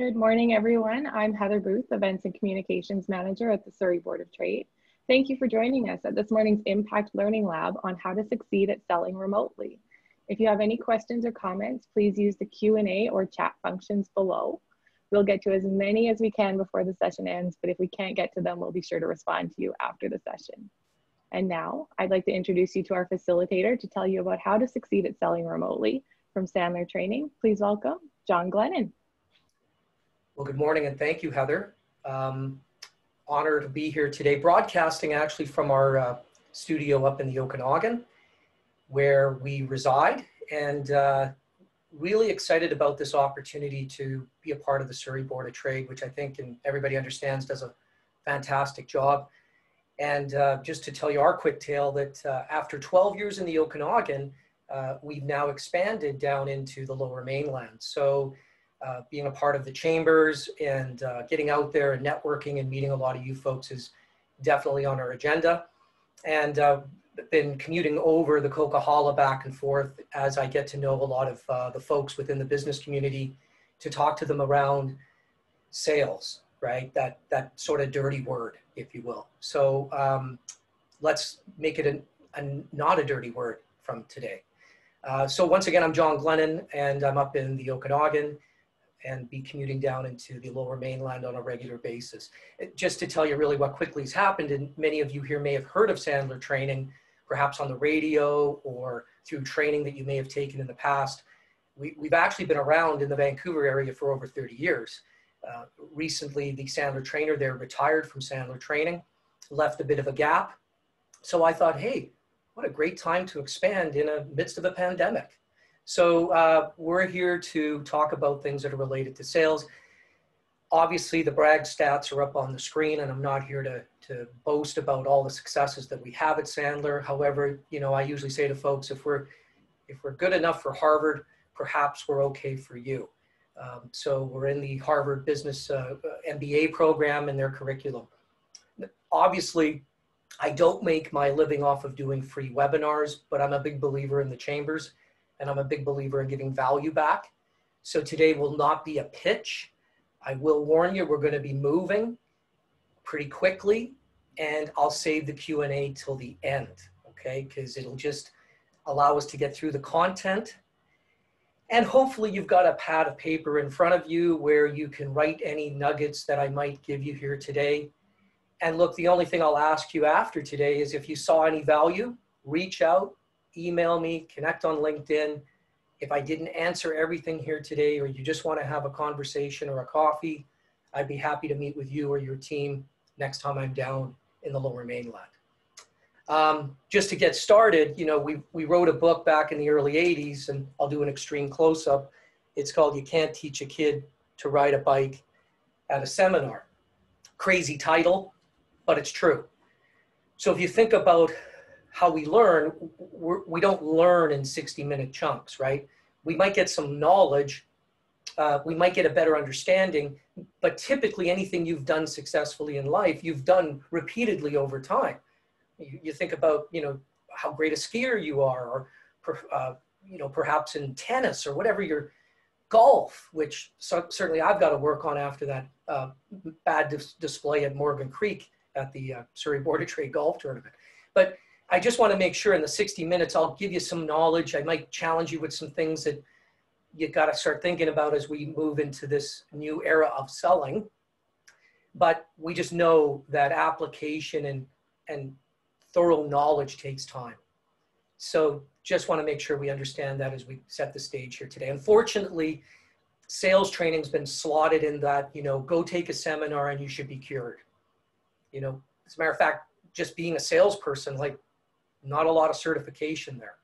Good morning, everyone. I'm Heather Booth, Events and Communications Manager at the Surrey Board of Trade. Thank you for joining us at this morning's Impact Learning Lab on how to succeed at selling remotely. If you have any questions or comments, please use the Q&A or chat functions below. We'll get to as many as we can before the session ends, but if we can't get to them, we'll be sure to respond to you after the session. And now, I'd like to introduce you to our facilitator to tell you about how to succeed at selling remotely. From Sandler Training, please welcome John Glennon. Well, good morning and thank you, Heather. Honored to be here today, broadcasting actually from our studio up in the Okanagan, where we reside, and really excited about this opportunity to be a part of the Surrey Board of Trade, which I think and everybody understands does a fantastic job. And just to tell you our quick tale that after 12 years in the Okanagan, we've now expanded down into the Lower Mainland. So being a part of the chambers and getting out there and networking and meeting a lot of you folks is definitely on our agenda. And been commuting over the Coquihalla back and forth as I get to know a lot of the folks within the business community to talk to them around sales, right? That sort of dirty word, if you will. So let's make it not a dirty word from today. So once again, I'm John Glennon, and I'm up in the Okanagan and be commuting down into the Lower Mainland on a regular basis. Just to tell you really what quickly has happened, and many of you here may have heard of Sandler Training, perhaps on the radio or through training that you may have taken in the past. We've actually been around in the Vancouver area for over 30 years. Recently, the Sandler trainer there retired from Sandler Training, left a bit of a gap. So I thought, hey, what a great time to expand in the midst of a pandemic. So we're here to talk about things that are related to sales. Obviously, the brag stats are up on the screen, and I'm not here to boast about all the successes that we have at Sandler. However, you know, I usually say to folks, if we're good enough for Harvard, perhaps we're okay for you. So we're in the Harvard Business MBA program in their curriculum. Obviously, I don't make my living off of doing free webinars, but I'm a big believer in the chambers, and I'm a big believer in giving value back. So today will not be a pitch. I will warn you, we're going to be moving pretty quickly, and I'll save the Q&A till the end, okay? Because it'll just allow us to get through the content. And hopefully you've got a pad of paper in front of you where you can write any nuggets that I might give you here today. And look, the only thing I'll ask you after today is if you saw any value, reach out, email me, connect on LinkedIn. If I didn't answer everything here today, or you just want to have a conversation or a coffee, I'd be happy to meet with you or your team next time I'm down in the Lower Mainland. Just to get started, you know, we wrote a book back in the early 80s, and I'll do an extreme close-up. It's called You Can't Teach a Kid to Ride a Bike at a Seminar. Crazy title, but it's true. So if you think about how we learn, we don't learn in 60-minute chunks, right? We might get some knowledge, we might get a better understanding, but typically anything you've done successfully in life, you've done repeatedly over time. You think about, you know, how great a skier you are, or you know, perhaps in tennis or whatever, your golf, which certainly I've got to work on after that bad display at Morgan Creek at the Surrey Board of Trade golf tournament. But I just want to make sure in the 60 minutes, I'll give you some knowledge. I might challenge you with some things that you got to start thinking about as we move into this new era of selling. But we just know that application and thorough knowledge takes time. So just want to make sure we understand that as we set the stage here today. Unfortunately, sales training's been slotted in that, you know, go take a seminar and you should be cured. You know, as a matter of fact, just being a salesperson, like, not a lot of certification there.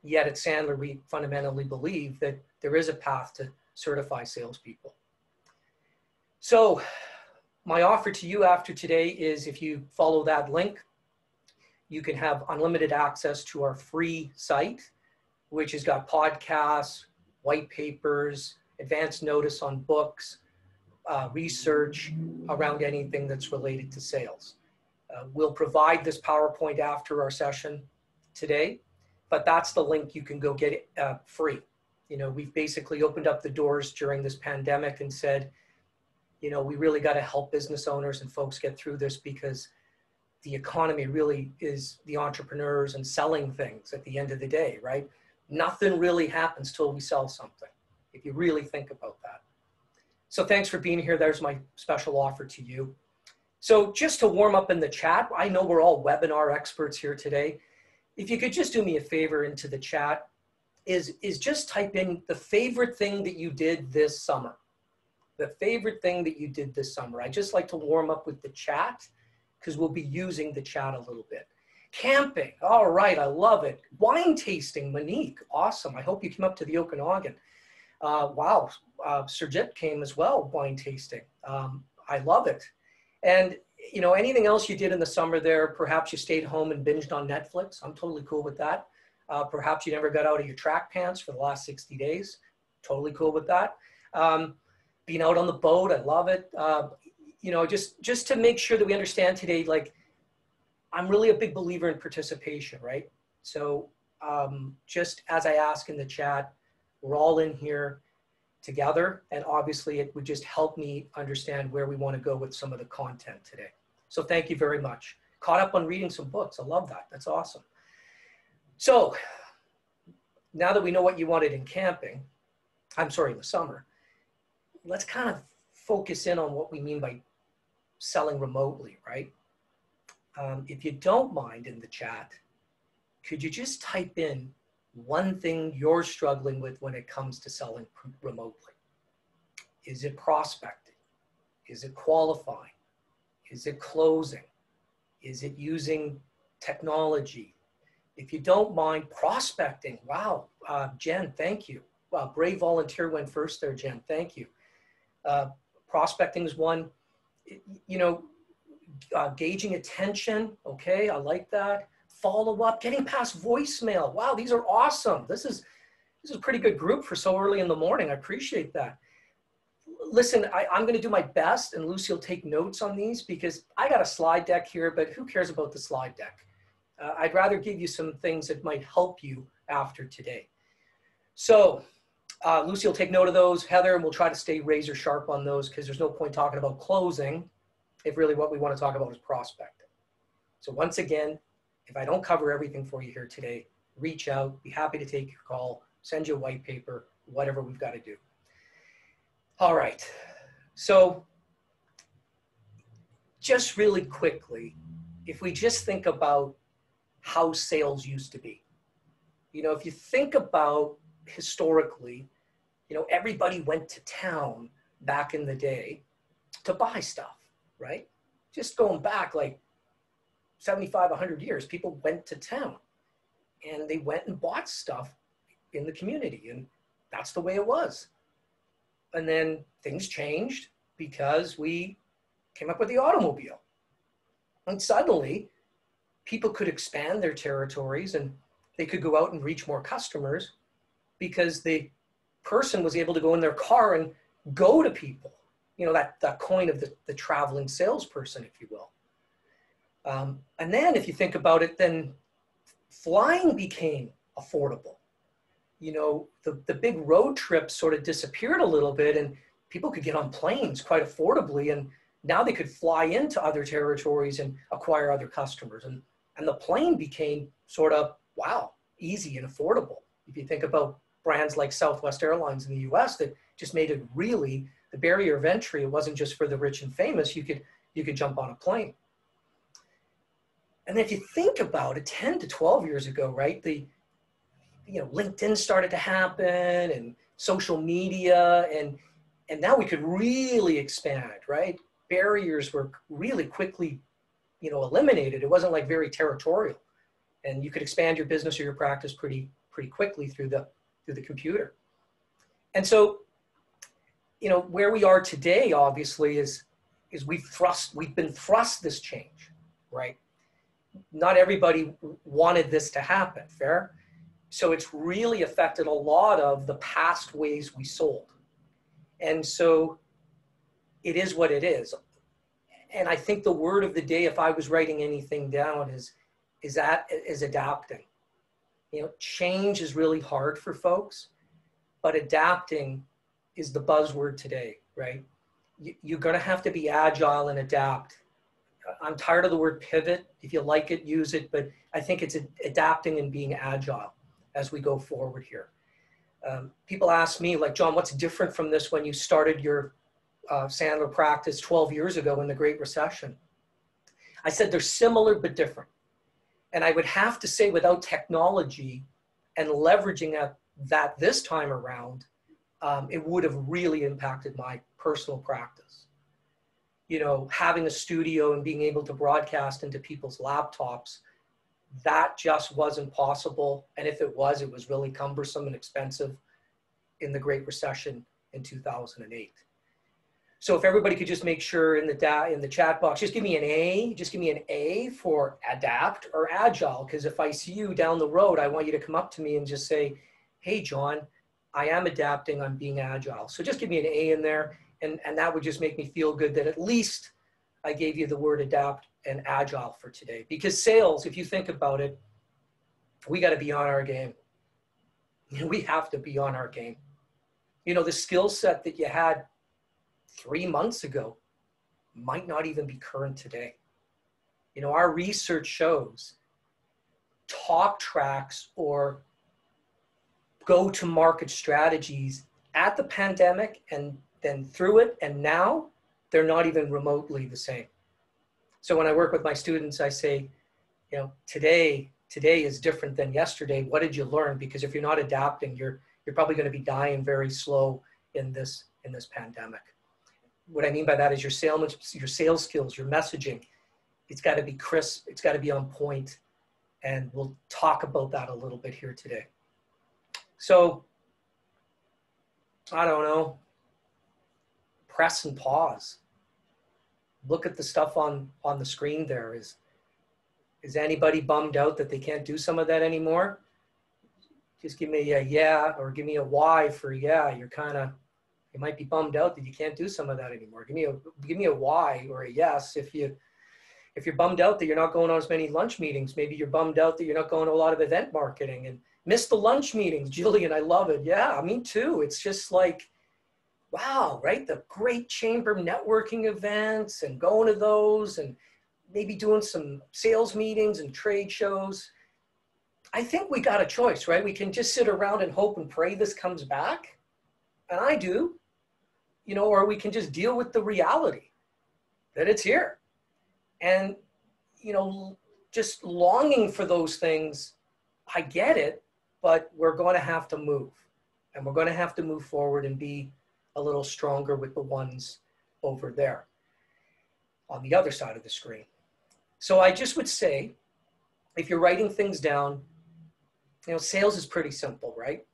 Yet at Sandler, we fundamentally believe that there is a path to certify salespeople. So my offer to you after today is, if you follow that link, you can have unlimited access to our free site, which has got podcasts, white papers, advance notice on books, research around anything that's related to sales. We'll provide this PowerPoint after our session today, but that's the link you can go get it free. You know, we've basically opened up the doors during this pandemic and said, you know, we really got to help business owners and folks get through this, because the economy really is the entrepreneurs and selling things at the end of the day, right? Nothing really happens till we sell something, if you really think about that. So thanks for being here. There's my special offer to you. So just to warm up in the chat, I know we're all webinar experts here today. If you could just do me a favor into the chat, is just type in the favorite thing that you did this summer. The favorite thing that you did this summer. I just like to warm up with the chat, because we'll be using the chat a little bit. Camping, all right, I love it. Wine tasting, Monique, awesome. I hope you came up to the Okanagan. Wow, Surjit came as well, wine tasting. I love it. And you know, anything else you did in the summer there, perhaps you stayed home and binged on Netflix. I'm totally cool with that. Perhaps you never got out of your track pants for the last 60 days. Totally cool with that. Being out on the boat, I love it. You know, just to make sure that we understand today, like, I'm really a big believer in participation, right? So just as I ask in the chat, we're all in here together, and obviously it would just help me understand where we want to go with some of the content today. So thank you very much. Caught up on reading some books. I love that. That's awesome. So now that we know what you wanted in camping, I'm sorry, in the summer, let's kind of focus in on what we mean by selling remotely, right? If you don't mind in the chat, could you just type in one thing you're struggling with when it comes to selling remotely? Is it prospecting? Is it qualifying? Is it closing? Is it using technology? If you don't mind, prospecting. Wow, Jen, thank you. Brave volunteer went first there, Jen, thank you. Prospecting is one. You know, gauging attention, okay, I like that. Follow up, getting past voicemail. Wow, these are awesome. This is a pretty good group for so early in the morning. I appreciate that. Listen, I'm going to do my best, and Lucy will take notes on these, because I got a slide deck here, but who cares about the slide deck? I'd rather give you some things that might help you after today. So Lucy will take note of those. Heather, and we'll try to stay razor sharp on those, because there's no point talking about closing if really what we want to talk about is prospecting. So once again, if I don't cover everything for you here today, reach out, be happy to take your call, send you a white paper, whatever we've got to do. All right, so just really quickly, if we just think about how sales used to be. You know, if you think about historically, you know, everybody went to town back in the day to buy stuff, right? Just going back like 75, 100 years, people went to town and they went and bought stuff in the community, and that's the way it was. And then things changed because we came up with the automobile. And suddenly people could expand their territories and they could go out and reach more customers because the person was able to go in their car and go to people. You know, that coin of the traveling salesperson, if you will. And then if you think about it, then flying became affordable. You know, the big road trips sort of disappeared a little bit, and people could get on planes quite affordably, and now they could fly into other territories and acquire other customers. And the plane became sort of, wow, easy and affordable. If you think about brands like Southwest Airlines in the US that just made it really, the barrier of entry, it wasn't just for the rich and famous, you could jump on a plane. And then if you think about it, 10 to 12 years ago, right, LinkedIn started to happen and social media, and now we could really expand, right? Barriers were really quickly, eliminated. It wasn't like very territorial, and you could expand your business or your practice pretty quickly through the computer. And so, where we are today, obviously, is we've been thrust this change, right? Not everybody wanted this to happen, fair? So it's really affected a lot of the past ways we sold. And so it is what it is. And I think the word of the day, if I was writing anything down, is adapting. Change is really hard for folks. but adapting is the buzzword today, right? You're going to have to be agile and adapt. I'm tired of the word pivot. If you like it, use it, but I think it's adapting and being agile as we go forward here. People ask me, like, John, what's different from this when you started your Sandler practice 12 years ago in the Great Recession? I said they're similar but different. And I would have to say, without technology and leveraging that this time around, it would have really impacted my personal practice. You know, having a studio and being able to broadcast into people's laptops, that just wasn't possible. And if it was really cumbersome and expensive in the Great Recession in 2008. So if everybody could just make sure in the chat box, just give me an A for adapt or agile. Because if I see you down the road, I want you to come up to me and just say, hey, John, I am adapting, I'm being agile. So just give me an A in there. And that would just make me feel good that at least I gave you the word adapt and agile for today. Because sales, if you think about it, we got to be on our game. We have to be on our game. You know, the skill set that you had 3 months ago might not even be current today. You know, our research shows talk tracks or go-to-market strategies at the pandemic and then through it, and now they're not even remotely the same. So when I work with my students, I say, you know, today is different than yesterday. What did you learn? Because if you're not adapting, you're probably going to be dying very slow in this pandemic. What I mean by that is your sales skills, your messaging, it's got to be crisp, it's got to be on point, and we'll talk about that a little bit here today. So, I don't know, press and pause. Look at the stuff on the screen there. Is anybody bummed out that they can't do some of that anymore? Just give me a yeah, or give me a Y for yeah. You might be bummed out that you can't do some of that anymore. Give me a Y or a yes if you're bummed out that you're not going on as many lunch meetings. Maybe you're bummed out that you're not going to a lot of event marketing and miss the lunch meetings. Julian, I love it. Yeah, me too. It's just like, wow, right? The great chamber networking events and going to those and maybe doing some sales meetings and trade shows. I think we got a choice, right? We can just sit around and hope and pray this comes back. And I do, you know, or we can just deal with the reality that it's here. And, you know, just longing for those things, I get it, but we're going to have to move. And we're going to have to move forward and be a little stronger with the ones over there on the other side of the screen. So I just would say, if you're writing things down, you know, sales is pretty simple, right?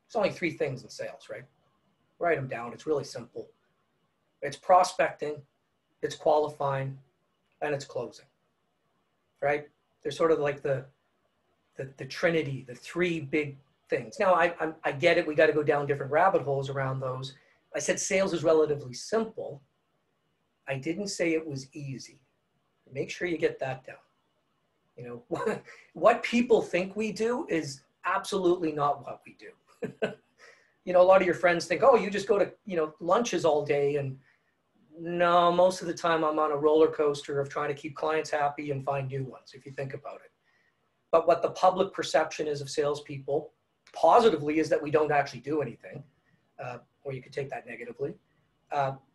There's only 3 things in sales, right? Write them down. It's really simple. It's prospecting, it's qualifying, and it's closing, right? They're sort of like the trinity, the 3 big things. Now, I get it. We got to go down different rabbit holes around those. I said sales is relatively simple. I didn't say it was easy. Make sure you get that down. You know, what people think we do is absolutely not what we do. You know, a lot of your friends think, oh, you just go to, you know, lunches all day. And no, most of the time I'm on a roller coaster of trying to keep clients happy and find new ones, if you think about it. But what the public perception is of salespeople positively is that we don't actually do anything, or you could take that negatively.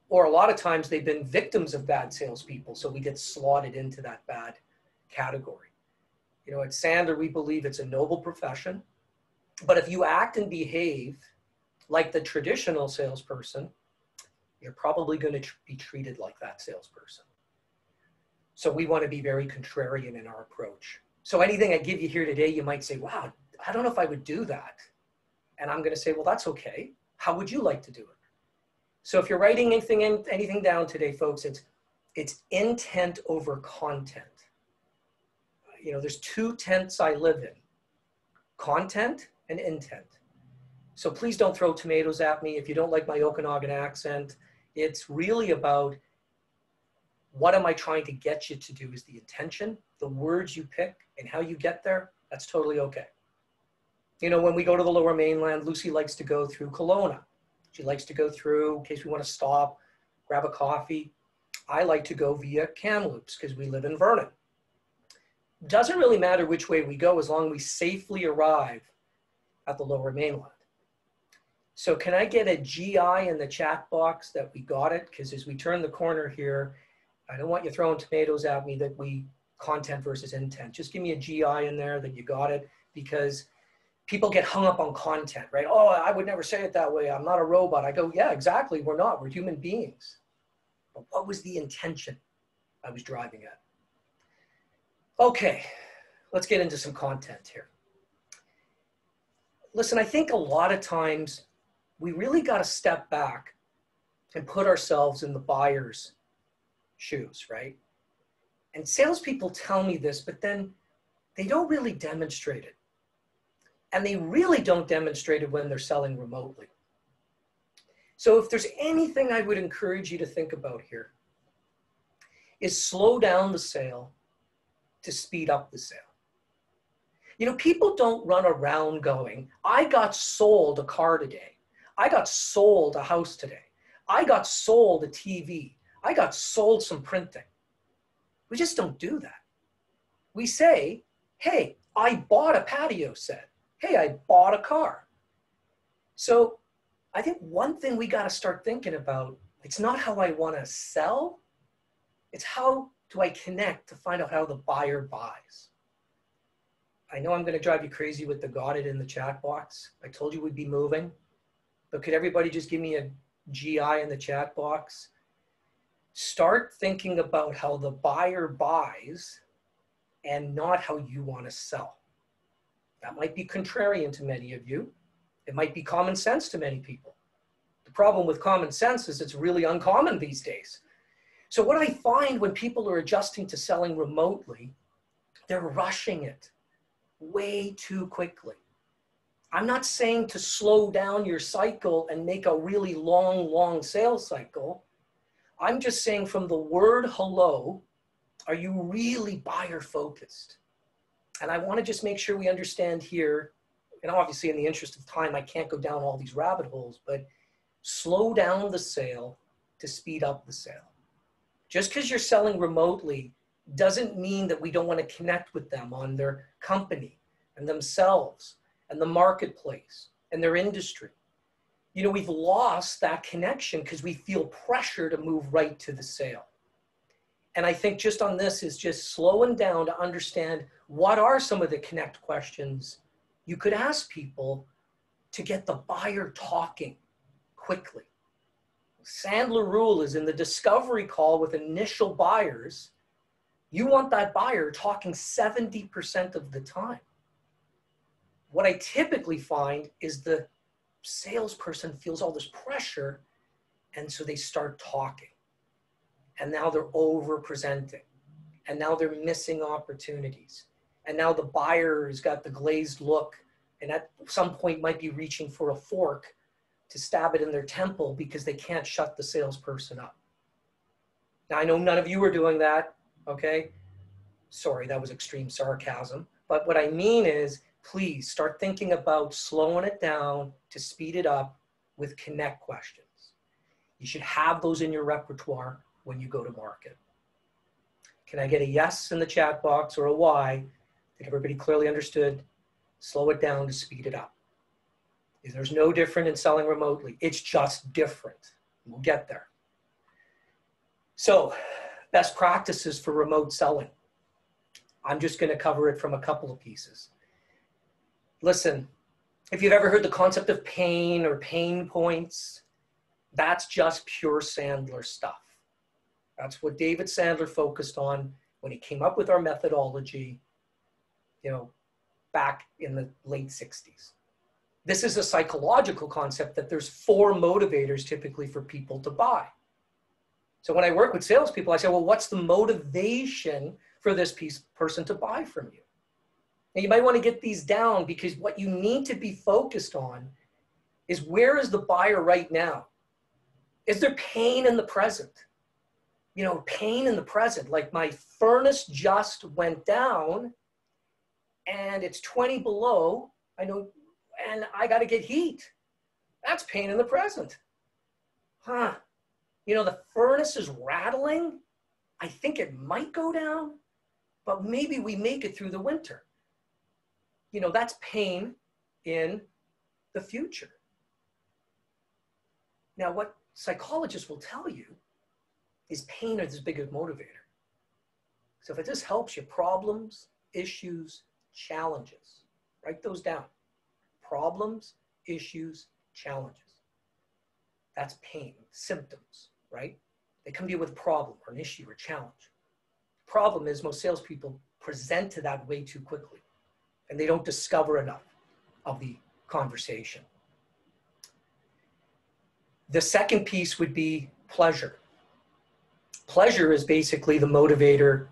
Or a lot of times they've been victims of bad salespeople, so we get slotted into that bad category. You know, at Sandler, we believe it's a noble profession, but if you act and behave like the traditional salesperson, you're probably going to be treated like that salesperson. So we want to be very contrarian in our approach. So anything I give you here today, you might say, wow, I don't know if I would do that. And I'm going to say, well, that's okay. How would you like to do it? So if you're writing anything down today, folks, it's intent over content. You know, there's 2 tents I live in, content and intent. So please don't throw tomatoes at me if you don't like my Okanagan accent. It's really about what am I trying to get you to do is the intention, the words you pick and how you get there, that's totally okay. You know, when we go to the Lower Mainland, Lucy likes to go through Kelowna. She likes to go through in case we want to stop, grab a coffee. I like to go via Kamloops because we live in Vernon. Doesn't really matter which way we go as long as we safely arrive at the Lower Mainland. So can I get a GI in the chat box that we got it? Because as we turn the corner here, I don't want you throwing tomatoes at me that we content versus intent. Just give me a GI in there that you got it, because people get hung up on content, right? Oh, I would never say it that way. I'm not a robot. I go, yeah, exactly. We're not. We're human beings. But what was the intention I was driving at? Okay, let's get into some content here. Listen, I think a lot of times we really got to step back and put ourselves in the buyer's shoes, right? And salespeople tell me this, but then they don't really demonstrate it. And they really don't demonstrate it when they're selling remotely. So if there's anything I would encourage you to think about here, is slow down the sale to speed up the sale. You know, people don't run around going, I got sold a car today. I got sold a house today. I got sold a TV. I got sold some printing. We just don't do that. We say, hey, I bought a patio set. Hey, I bought a car. So I think one thing we got to start thinking about, it's not how I want to sell. It's how do I connect to find out how the buyer buys. I know I'm going to drive you crazy with the got it in the chat box. I told you we'd be moving, but could everybody just give me a GI in the chat box? Start thinking about how the buyer buys and not how you want to sell. That might be contrarian to many of you. It might be common sense to many people. The problem with common sense is it's really uncommon these days. So what I find when people are adjusting to selling remotely, they're rushing it way too quickly. I'm not saying to slow down your cycle and make a really long sales cycle. I'm just saying from the word hello, are you really buyer focused? And I want to just make sure we understand here, and obviously in the interest of time, I can't go down all these rabbit holes, but slow down the sale to speed up the sale. Just because you're selling remotely doesn't mean that we don't want to connect with them on their company and themselves and the marketplace and their industry. You know, we've lost that connection because we feel pressure to move right to the sale. And I think just on this is just slowing down to understand what are some of the connect questions you could ask people to get the buyer talking quickly. Sandler rule is in the discovery call with initial buyers, you want that buyer talking 70% of the time. What I typically find is the salesperson feels all this pressure, and so they start talking. And now they're over presenting. And now they're missing opportunities. And now the buyer has got the glazed look and at some point might be reaching for a fork to stab it in their temple because they can't shut the salesperson up. Now, I know none of you are doing that, okay? Sorry, that was extreme sarcasm. But what I mean is, please start thinking about slowing it down to speed it up with connect questions. You should have those in your repertoire when you go to market. Can I get a yes in the chat box or a Y? Did everybody clearly understood? Slow it down to speed it up. There's no different in selling remotely. It's just different. We'll get there. So, best practices for remote selling. I'm just going to cover it from a couple of pieces. Listen, if you've ever heard the concept of pain or pain points, that's just pure Sandler stuff. That's what David Sandler focused on when he came up with our methodology, back in the late 60s. This is a psychological concept that there's 4 motivators typically for people to buy. So when I work with salespeople, I say, well, what's the motivation for this person to buy from you? And you might want to get these down because what you need to be focused on is where is the buyer right now? Is there pain in the present? Pain in the present, like my furnace just went down and it's 20 below. I know and I got to get heat. That's pain in the present. You know, the furnace is rattling. I think it might go down, but maybe we make it through the winter. You know, that's pain in the future. Now, what psychologists will tell you is pain is as big a motivator. So if it just helps you, problems, issues, challenges, write those down. Problems, issues, challenges. That's pain, symptoms, right? They come to you with a problem or an issue or challenge. The problem is most salespeople present to that way too quickly, and they don't discover enough of the conversation. The second piece would be pleasure. Pleasure is basically the motivator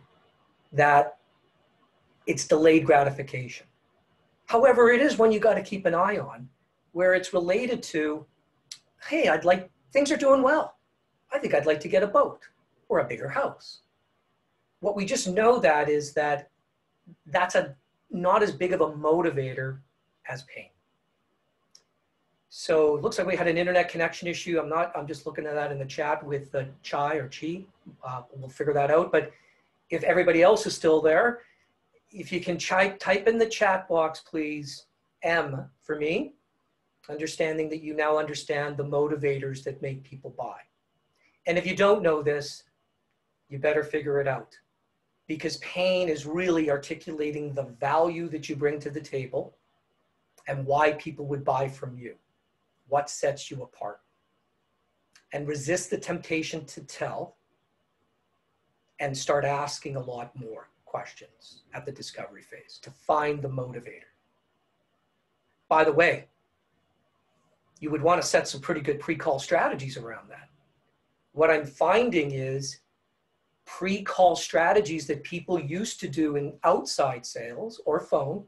that it's delayed gratification. However, it is one you got to keep an eye on, where it's related to, hey, things are doing well. I think I'd like to get a boat or a bigger house. What we just know that is that that's not as big of a motivator as pain. So it looks like we had an internet connection issue. I'm just looking at that in the chat with Chai or Chi. We'll figure that out. But if everybody else is still there, if you can type in the chat box, please, M for me, understanding that you now understand the motivators that make people buy. And if you don't know this, you better figure it out, because pain is really articulating the value that you bring to the table and why people would buy from you, what sets you apart. And resist the temptation to tell and start asking a lot more questions at the discovery phase to find the motivator. By the way, you would want to set some pretty good pre-call strategies around that. What I'm finding is pre-call strategies that people used to do in outside sales or phone,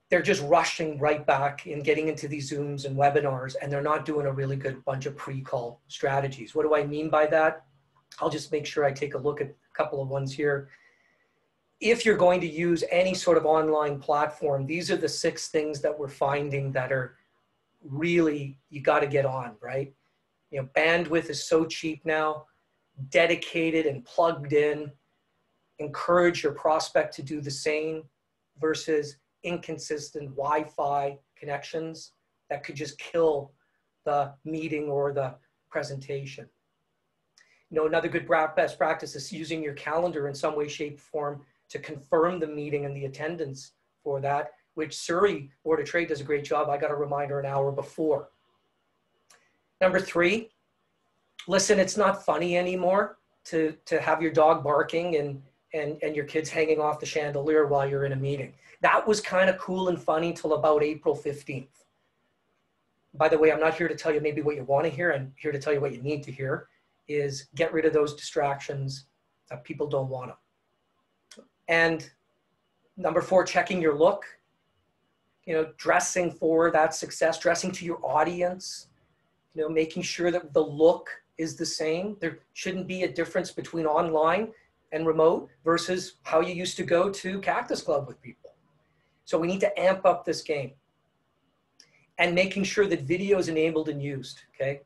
they're just rushing right back and getting into these Zooms and webinars, and they're not doing a really good bunch of pre-call strategies. What do I mean by that? I'll just make sure I take a look at a couple of ones here. If you're going to use any sort of online platform, these are the 6 things that we're finding that are really, you got to get on, right? You know, bandwidth is so cheap now, dedicated and plugged in. Encourage your prospect to do the same versus inconsistent Wi-Fi connections that could just kill the meeting or the presentation. You know, another good best practice is using your calendar in some way, shape, form to confirm the meeting and the attendance for that, which Surrey Board of Trade does a great job. I got a reminder an hour before. Number 3, listen, it's not funny anymore to have your dog barking and your kids hanging off the chandelier while you're in a meeting. That was kind of cool and funny till about April 15th. By the way, I'm not here to tell you maybe what you want to hear. I'm here to tell you what you need to hear is get rid of those distractions that people don't want them. And number 4, checking your look, you know, dressing for that success, dressing to your audience, you know, making sure that the look is the same. There shouldn't be a difference between online and remote versus how you used to go to Cactus Club with people. So we need to amp up this game. And making sure that video is enabled and used, okay?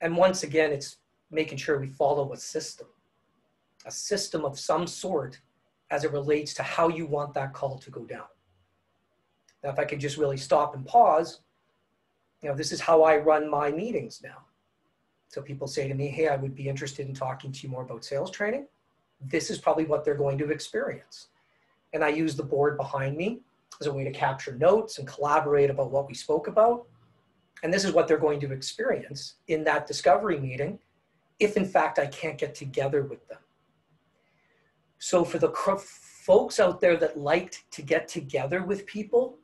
And once again, it's making sure we follow a system of some sort as it relates to how you want that call to go down. Now, if I could just really stop and pause, you know, this is how I run my meetings now. So people say to me, hey, I would be interested in talking to you more about sales training. This is probably what they're going to experience. And I use the board behind me as a way to capture notes and collaborate about what we spoke about. And this is what they're going to experience in that discovery meeting, if in fact I can't get together with them. So for the folks out there that liked to get together with people,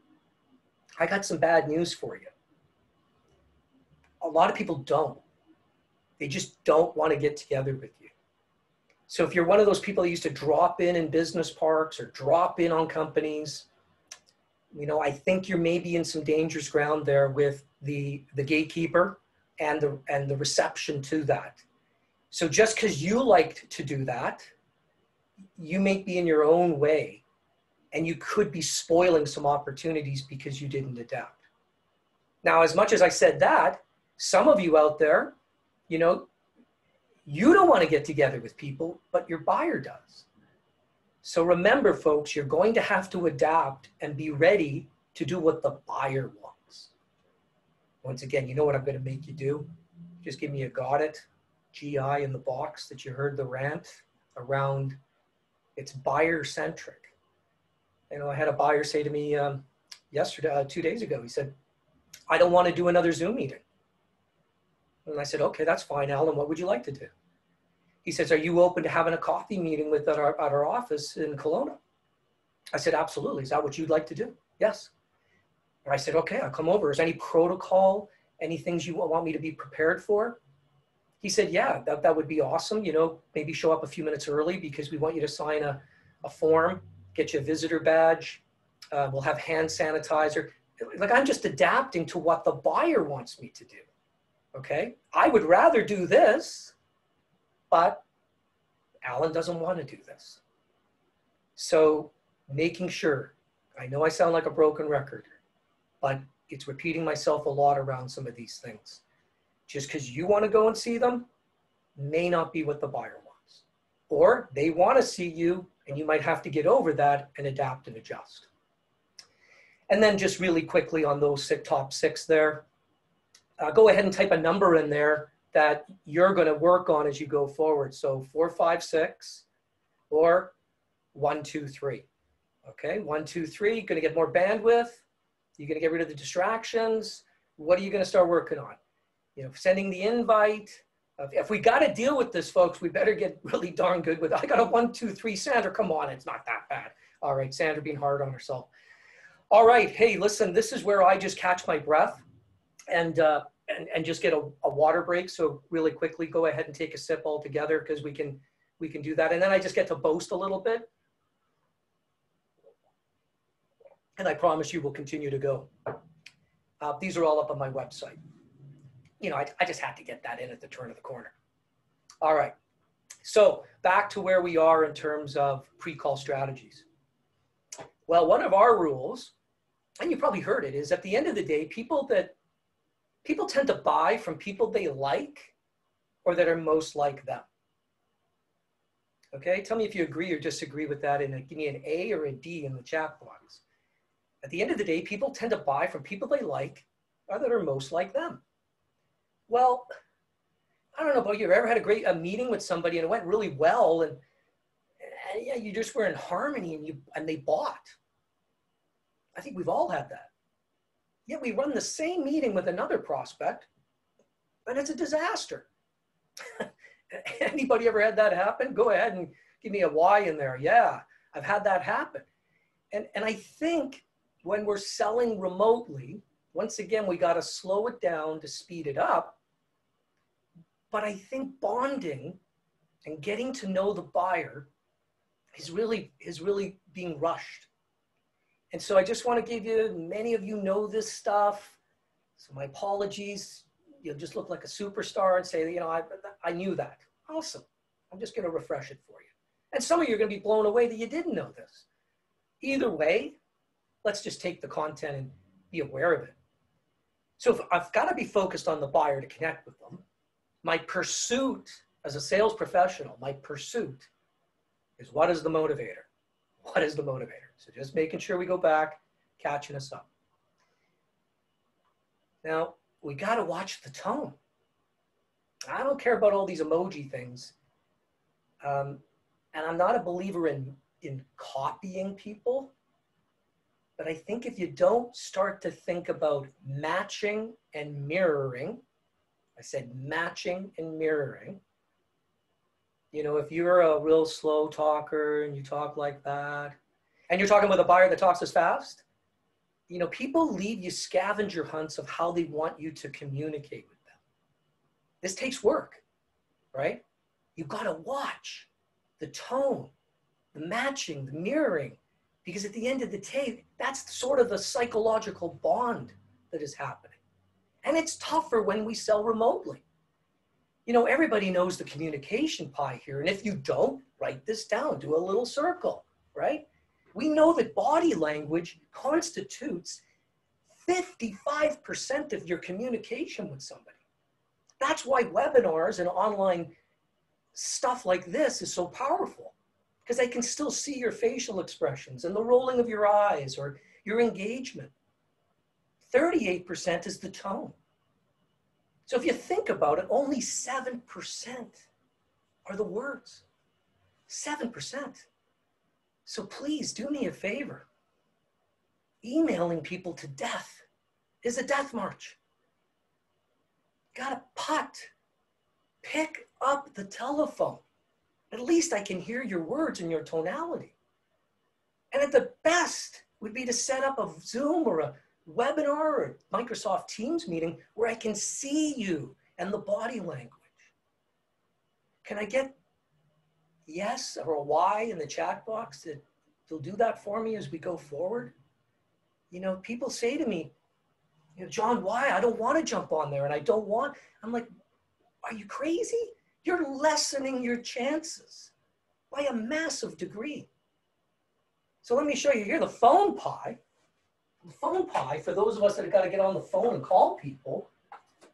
I got some bad news for you. A lot of people don't. They just don't want to get together with you. So if you're one of those people that used to drop in business parks or drop in on companies, you know, I think you're maybe in some dangerous ground there with the gatekeeper and the reception to that. So just because you liked to do that, you may be in your own way and you could be spoiling some opportunities because you didn't adapt. Now, as much as I said that, some of you out there, you know, you don't want to get together with people, but your buyer does. So remember, folks, you're going to have to adapt and be ready to do what the buyer wants. Once again, you know what I'm going to make you do? Just give me a got it, GI in the box that you heard the rant around. It's buyer-centric. You know, I had a buyer say to me yesterday, 2 days ago, he said, I don't want to do another Zoom meeting. And I said, okay, that's fine, Alan. What would you like to do? He says, are you open to having a coffee meeting with at our office in Kelowna? I said, absolutely. Is that what you'd like to do? Yes. And I said, okay, I'll come over. Is there any protocol, any things you want me to be prepared for? He said, yeah, that would be awesome. You know, maybe show up a few minutes early because we want you to sign a form, get you a visitor badge. We'll have hand sanitizer. Like, I'm just adapting to what the buyer wants me to do. Okay. I would rather do this, but Alan doesn't want to do this. So making sure, I know I sound like a broken record, but it's repeating myself a lot around some of these things. Just because you want to go and see them may not be what the buyer wants. Or they want to see you and you might have to get over that and adapt and adjust. And then just really quickly on those top 6 there, go ahead and type a number in there that you're going to work on as you go forward. So 4, 5, 6, or 1, 2, 3. Okay, 1, 2, 3, going to get more bandwidth. You're going to get rid of the distractions. What are you going to start working on? You know, sending the invite. If we got to deal with this, folks, we better get really darn good with it. I got a 1, 2, 3, Sandra, come on, it's not that bad. All right, Sandra being hard on herself. All right, hey, listen, this is where I just catch my breath and just get a water break. So really quickly, go ahead and take a sip all together because we can do that. And then I just get to boast a little bit. And I promise you we'll continue to go. These are all up on my website. You know, I just had to get that in at the turn of the corner. All right, so back to where we are in terms of pre-call strategies. Well, one of our rules, and you probably heard it, is at the end of the day, people tend to buy from people they like or that are most like them. Okay, tell me if you agree or disagree with that, and give me an A or a D in the chat box. At the end of the day, people tend to buy from people they like or that are most like them. Well, I don't know about you. Have you ever had a meeting with somebody and it went really well, and yeah, you just were in harmony and they bought? I think we've all had that. Yet we run the same meeting with another prospect, and it's a disaster. Anybody ever had that happen? Go ahead and give me a Y in there. Yeah, I've had that happen. And I think when we're selling remotely, once again, we got to slow it down to speed it up. But I think bonding and getting to know the buyer is really being rushed. And so I just want to give you, many of you know this stuff, so my apologies. You'll just look like a superstar and say, you know, I knew that. Awesome. I'm just going to refresh it for you. And some of you are going to be blown away that you didn't know this. Either way, let's just take the content and be aware of it. So if I've got to be focused on the buyer to connect with them, my pursuit as a sales professional, my pursuit is, what is the motivator? What is the motivator? So just making sure we go back, catching us up. Now, we got to watch the tone. I don't care about all these emoji things. And I'm not a believer in copying people. But I think if you don't start to think about matching and mirroring, I said matching and mirroring. You know, if you're a real slow talker and you talk like that, and you're talking with a buyer that talks as fast, you know, people leave you scavenger hunts of how they want you to communicate with them. This takes work, right? You've got to watch the tone, the matching, the mirroring, because at the end of the day, that's sort of the psychological bond that is happening. And it's tougher when we sell remotely. You know, everybody knows the communication pie here. And if you don't, write this down, do a little circle, right? We know that body language constitutes 55% of your communication with somebody. That's why webinars and online stuff like this is so powerful, because I can still see your facial expressions and the rolling of your eyes or your engagement. 38% is the tone. So if you think about it, only 7% are the words. 7%. So please do me a favor. Emailing people to death is a death march. Gotta putt. Pick up the telephone. At least I can hear your words and your tonality. And at the best would be to set up a Zoom or a webinar or a Microsoft Teams meeting where I can see you and the body language. Can I get yes or a Y in the chat box that you'll do that for me as we go forward? You know, people say to me, you know, John, why? I don't want to jump on there and I don't want, I'm like, are you crazy? You're lessening your chances by a massive degree. So let me show you here the phone pie. The phone pie, for those of us that have got to get on the phone and call people,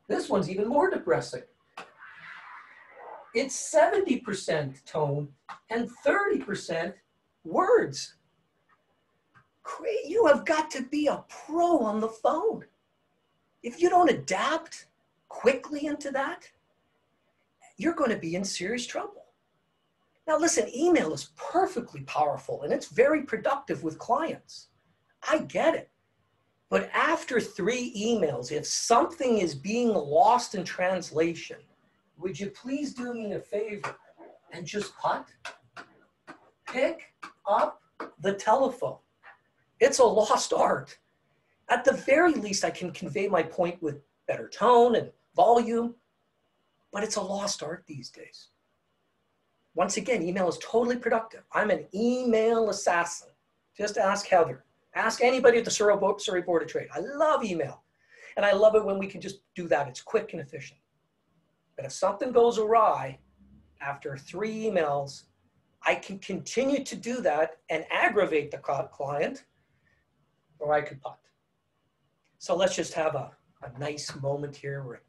this one's even more depressing. It's 70% tone and 30% words. You have got to be a pro on the phone. If you don't adapt quickly into that, you're going to be in serious trouble. Now listen, email is perfectly powerful and it's very productive with clients. I get it. But after 3 emails, if something is being lost in translation, would you please do me a favor and just putt? Pick up the telephone. It's a lost art. At the very least, I can convey my point with better tone and volume, but it's a lost art these days. Once again, email is totally productive. I'm an email assassin. Just ask Heather. Ask anybody at the Surrey Board of Trade. I love email. And I love it when we can just do that. It's quick and efficient. But if something goes awry after 3 emails, I can continue to do that and aggravate the client, or I could putt. So let's just have a nice moment here. We're at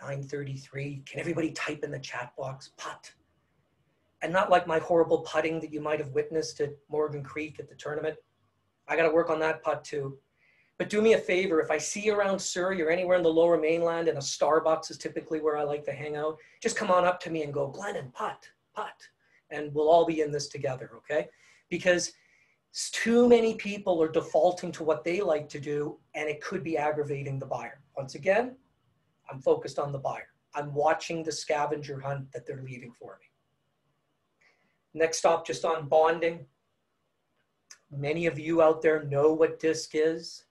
9:33. Can everybody type in the chat box, putt? And not like my horrible putting that you might have witnessed at Morgan Creek at the tournament. I got to work on that putt too. But do me a favor, if I see you around Surrey or anywhere in the Lower Mainland, and a Starbucks is typically where I like to hang out, just come on up to me and go, Glennon, putt, putt. And we'll all be in this together, okay? Because too many people are defaulting to what they like to do, and it could be aggravating the buyer. Once again, I'm focused on the buyer. I'm watching the scavenger hunt that they're leaving for me. Next stop, just on bonding. Many of you out there know what DISC is.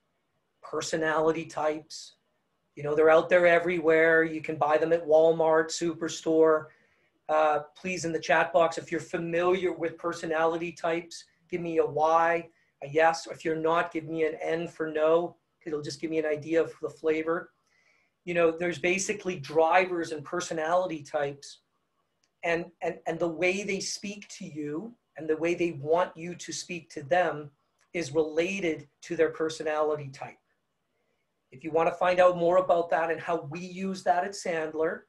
Personality types. You know, they're out there everywhere. You can buy them at Walmart, Superstore. Please, in the chat box, if you're familiar with personality types, give me a Y, a yes. Or if you're not, give me an N for no. It'll just give me an idea of the flavor. You know, there's basically drivers and personality types. And the way they speak to you and the way they want you to speak to them is related to their personality type. If you want to find out more about that and how we use that at Sandler,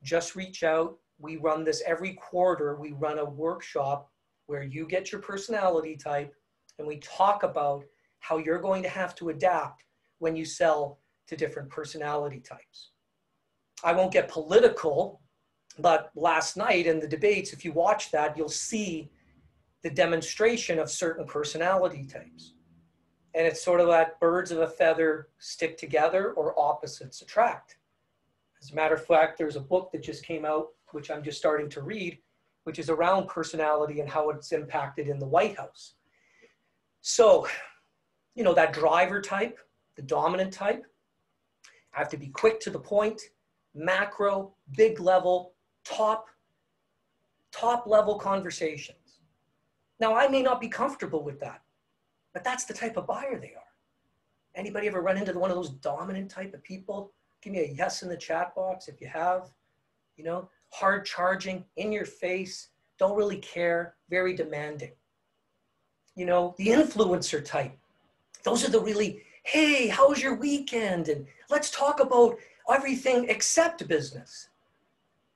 just reach out. We run this every quarter. We run a workshop where you get your personality type and we talk about how you're going to have to adapt when you sell to different personality types. I won't get political, but last night in the debates, if you watch that, you'll see the demonstration of certain personality types. And it's sort of that birds of a feather stick together or opposites attract. As a matter of fact, there's a book that just came out, which I'm just starting to read, which is around personality and how it's impacted in the White House. So, you know, that driver type, the dominant type, I have to be quick to the point, macro, big level, top level conversations. Now, I may not be comfortable with that, but that's the type of buyer they are. Anybody ever run into one of those dominant type of people? Give me a yes in the chat box if you have. You know, hard charging, in your face, don't really care, very demanding. You know, the influencer type. Those are the really, hey, how was your weekend? And let's talk about everything except business.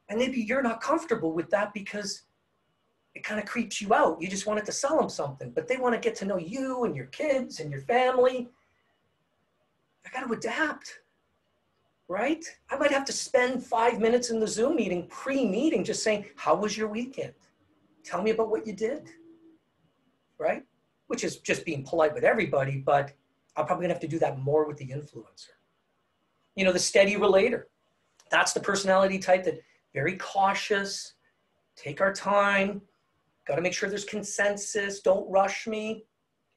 And maybe you're not comfortable with that because it kind of creeps you out. You just wanted to sell them something, but they want to get to know you and your kids and your family. I got to adapt, right? I might have to spend 5 minutes in the Zoom meeting, pre-meeting, just saying, how was your weekend? Tell me about what you did, right? Which is just being polite with everybody, but I'm probably gonna have to do that more with the influencer. You know, the steady relator. That's the personality type that very cautious, take our time, gotta make sure there's consensus, don't rush me.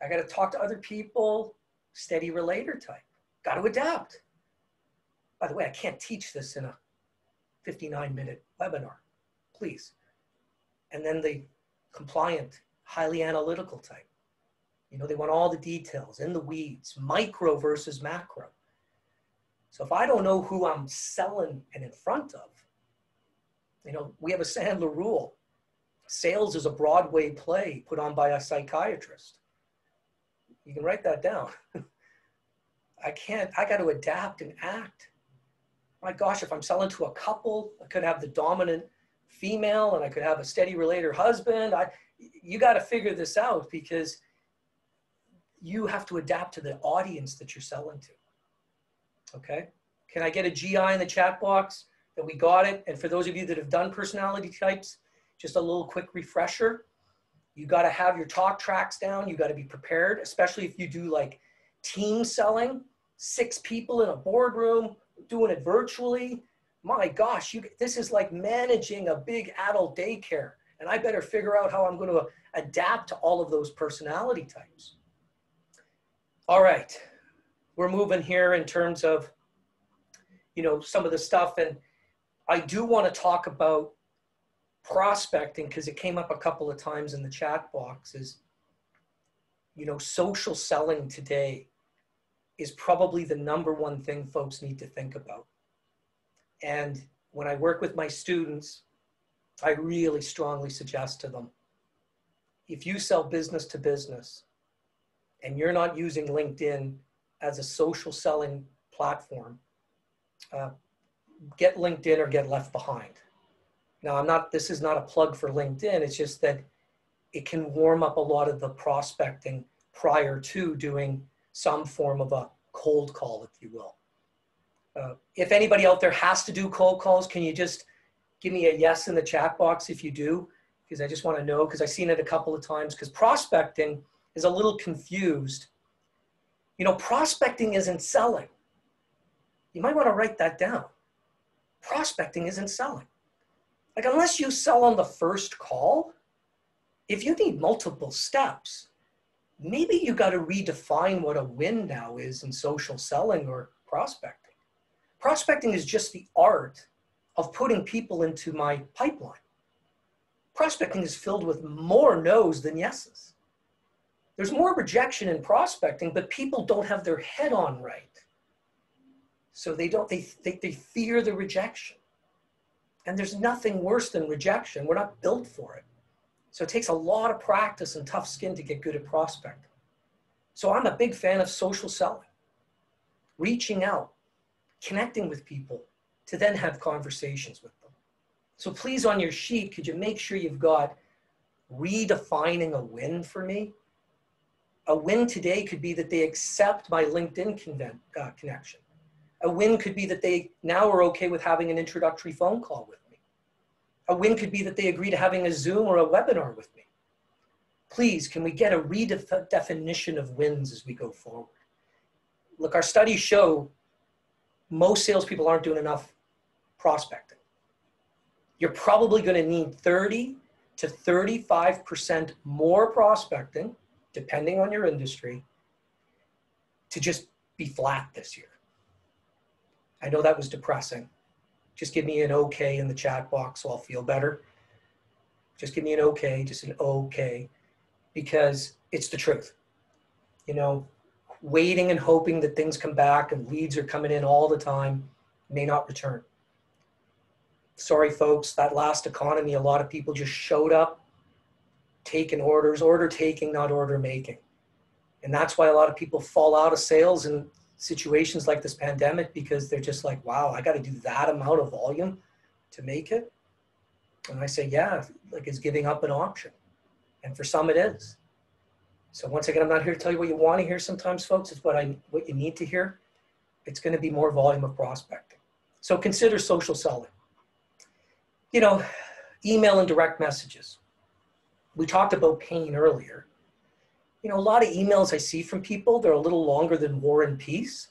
I gotta talk to other people, steady relator type. Gotta adapt. By the way, I can't teach this in a 59-minute webinar, please. And then the compliant, highly analytical type. You know, they want all the details, in the weeds, micro versus macro. So if I don't know who I'm selling and in front of, you know, we have a Sandler rule. Sales is a Broadway play put on by a psychiatrist. You can write that down. I got to adapt and act. My gosh, if I'm selling to a couple, I could have the dominant female and I could have a steady relator husband. You got to figure this out because you have to adapt to the audience that you're selling to. Okay? Can I get a GI in the chat box that we got it? And for those of you that have done personality types, just a little quick refresher. You got to have your talk tracks down. You got to be prepared, especially if you do like team selling, 6 people in a boardroom, doing it virtually. My gosh, this is like managing a big adult daycare. And I better figure out how I'm going to adapt to all of those personality types. All right, we're moving here in terms of, you know, some of the stuff. And I do want to talk about prospecting because it came up a couple of times in the chat box is, you know, social selling today is probably the #1 thing folks need to think about. And when I work with my students, I really strongly suggest to them, if you sell business to business and you're not using LinkedIn as a social selling platform, get LinkedIn or get left behind. Now, this is not a plug for LinkedIn. It's just that it can warm up a lot of the prospecting prior to doing some form of a cold call, if you will. If anybody out there has to do cold calls, can you just give me a yes in the chat box if you do? Because I just want to know, because I've seen it a couple of times, because prospecting is a little confused. You know, prospecting isn't selling. You might want to write that down. Prospecting isn't selling. Like, unless you sell on the first call, if you need multiple steps, maybe you got to redefine what a win now is in social selling or prospecting. Prospecting is just the art of putting people into my pipeline. Prospecting is filled with more no's than yeses. There's more rejection in prospecting, but people don't have their head on right. So they fear the rejection. And there's nothing worse than rejection. We're not built for it. So it takes a lot of practice and tough skin to get good at prospecting. So I'm a big fan of social selling, reaching out, connecting with people to then have conversations with them. So please, on your sheet, could you make sure you've got redefining a win for me? A win today could be that they accept my LinkedIn connection. A win could be that they now are okay with having an introductory phone call with me. A win could be that they agree to having a Zoom or a webinar with me. Please, can we get a redefinition of wins as we go forward? Look, our studies show most salespeople aren't doing enough prospecting. You're probably going to need 30 to 35% more prospecting, depending on your industry, to just be flat this year. I know that was depressing. Just give me an okay in the chat box so I'll feel better. Just give me an okay, just an okay, because it's the truth. You know, waiting and hoping that things come back and leads are coming in all the time may not return. Sorry, folks, that last economy, a lot of people just showed up, taking orders, order taking, not order making. And that's why a lot of people fall out of sales in situations like this pandemic, because they're just like, wow, I got to do that amount of volume to make it. And I say, yeah, like, is giving up an option? And for some it is. So once again, I'm not here to tell you what you want to hear sometimes, folks. It's what you need to hear. It's going to be more volume of prospecting. So consider social selling. You know, email and direct messages. We talked about pain earlier. You know, a lot of emails I see from people, they're a little longer than War and Peace.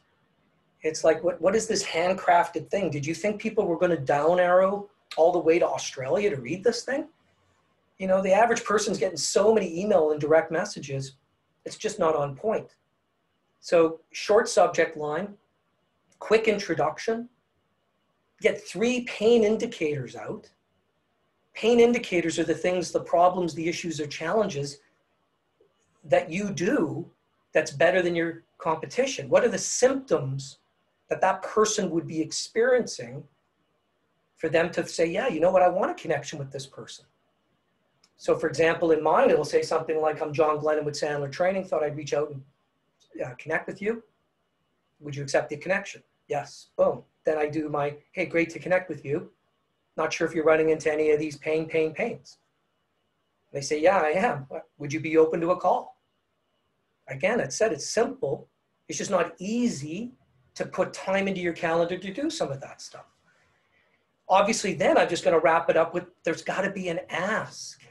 It's like, what is this handcrafted thing? Did you think people were going to down arrow all the way to Australia to read this thing? You know, the average person's getting so many email and direct messages, it's just not on point. So short subject line, quick introduction, get 3 pain indicators out. Pain indicators are the things, the problems, the issues or challenges that you do that's better than your competition. What are the symptoms that that person would be experiencing for them to say, yeah, you know what, I want a connection with this person. So for example, in mine, it'll say something like, I'm John Glennon with Sandler Training, thought I'd reach out and connect with you. Would you accept the connection? Yes, boom. Then I do my, hey, great to connect with you. Not sure if you're running into any of these pains. They say, yeah, I am. Would you be open to a call? Again, it said it's simple. It's just not easy to put time into your calendar to do some of that stuff. Obviously, then I'm just going to wrap it up with, there's got to be an ask.